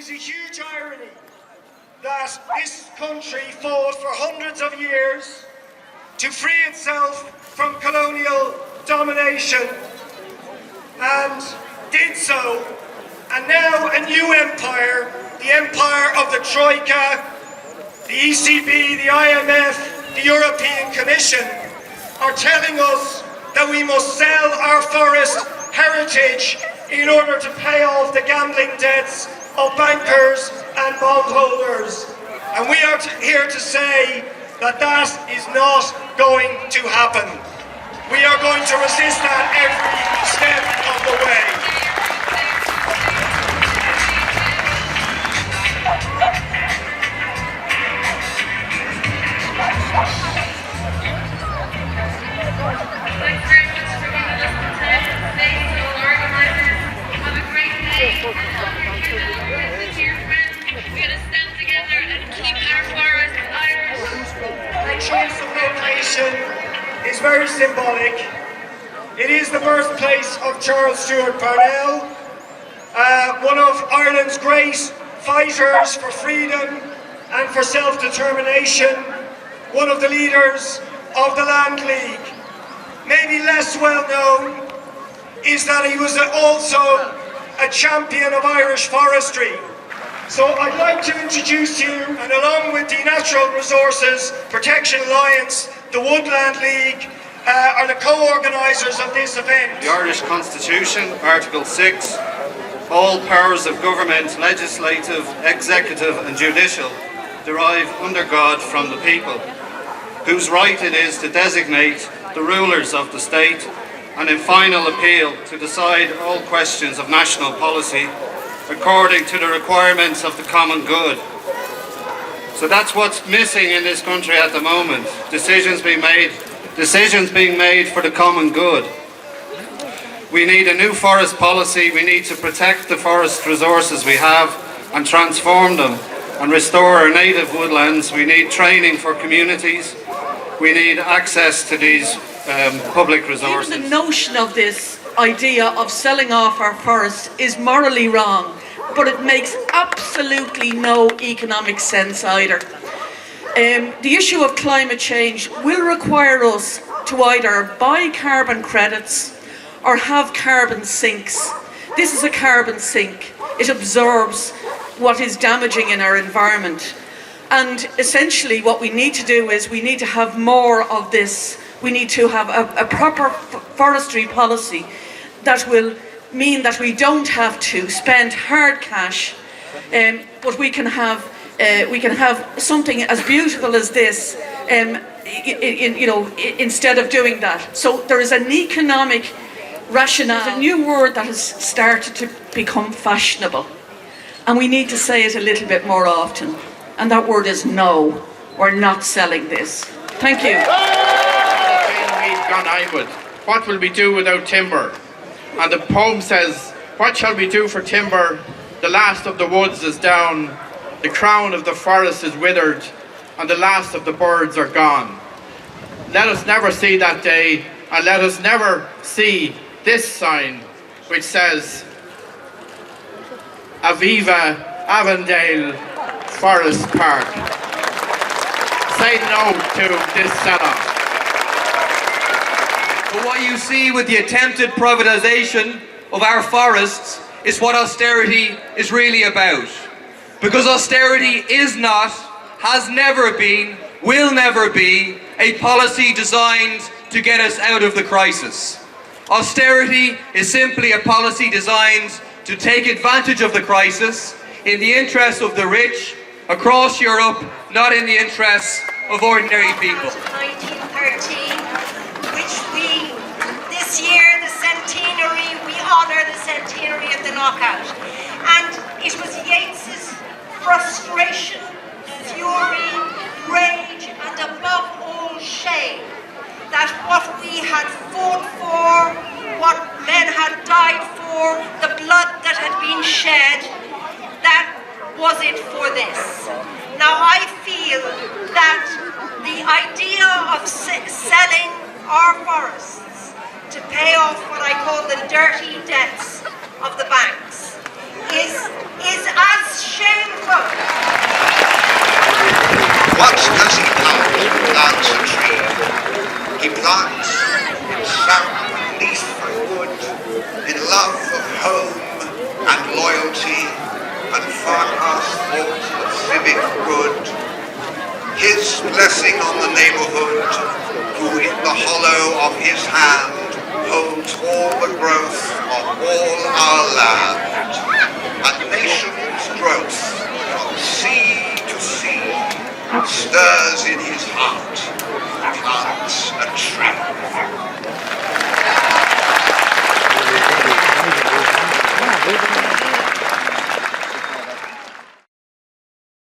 is a huge irony that this country fought for hundreds of years to free itself from colonial domination and did so, and now a new empire, the empire of the Troika, the ECB, the IMF, the European Commission, are telling us that we must sell our forest heritage in order to pay off the gambling debts of bankers and bondholders. And we are here to say that that is not going to happen. We are going to resist that every step of the way. Thanks very much for giving us the time and space, to all organisers. Have a great day. Dear friends, we're going to stand together and keep our forests Irish. Our choice of location is very symbolic. It is the birthplace of Charles Stewart Parnell, one of Ireland's great fighters for freedom and for self-determination, one of the leaders of the Land League. Maybe less well known is that he was also a champion of Irish forestry. So I'd like to introduce you, and along with the Natural Resources Protection Alliance, the Woodland League, are the co-organisers of this event. The Irish Constitution, Article 6, all powers of government, legislative, executive and judicial, derive under God from the people, whose right it is to designate the rulers of the state, and in final appeal to decide all questions of national policy according to the requirements of the common good. So that's what's missing in this country at the moment. Decisions being made for the common good. We need a new forest policy. We need to protect the forest resources we have and transform them and restore our native woodlands. We need training for communities. We need access to these public resources. Even the notion of this idea of selling off our forests is morally wrong, but it makes absolutely no economic sense either. The issue of climate change will require us to either buy carbon credits or have carbon sinks. This is a carbon sink. It absorbs what is damaging in our environment. And essentially what we need to do is we need to have more of this. We need to have a proper forestry policy that will mean that we don't have to spend hard cash, but we can have something as beautiful as this, instead of doing that. So there is an economic rationale. There's a new word that has started to become fashionable, and we need to say it a little bit more often. And that word is no. We're not selling this. Thank you. We've gone onward. What will we do without timber? And the poem says, what shall we do for timber? The last of the woods is down, the crown of the forest is withered, and the last of the birds are gone. Let us never see that day, and let us never see this sign which says, Aviva Avondale Forest Park. Say no to this sell-off. But what you see with the attempted privatisation of our forests is what austerity is really about. Because austerity is not, has never been, will never be a policy designed to get us out of the crisis. Austerity is simply a policy designed to take advantage of the crisis in the interests of the rich across Europe, not in the interests of ordinary people. 1913, which this year, the centenary, we honour the centenary of the knockout. And it was Yeats's frustration, fury, rage, and above all shame, that what we had fought for, what men had died for, the blood that had been shed, that was it for this. Now I feel that the idea of selling our forests to pay off what I call the dirty debts of the banks is as shameful. What does he plant? Plants a tree. He plants in sap and leaf and wood, in love of home and loyalty, and far-past thoughts of civic good. His blessing on the neighbourhood, who in the hollow of his hand holds all the growth of all our land. A nation's growth from sea to sea stirs in his heart, plants a tree.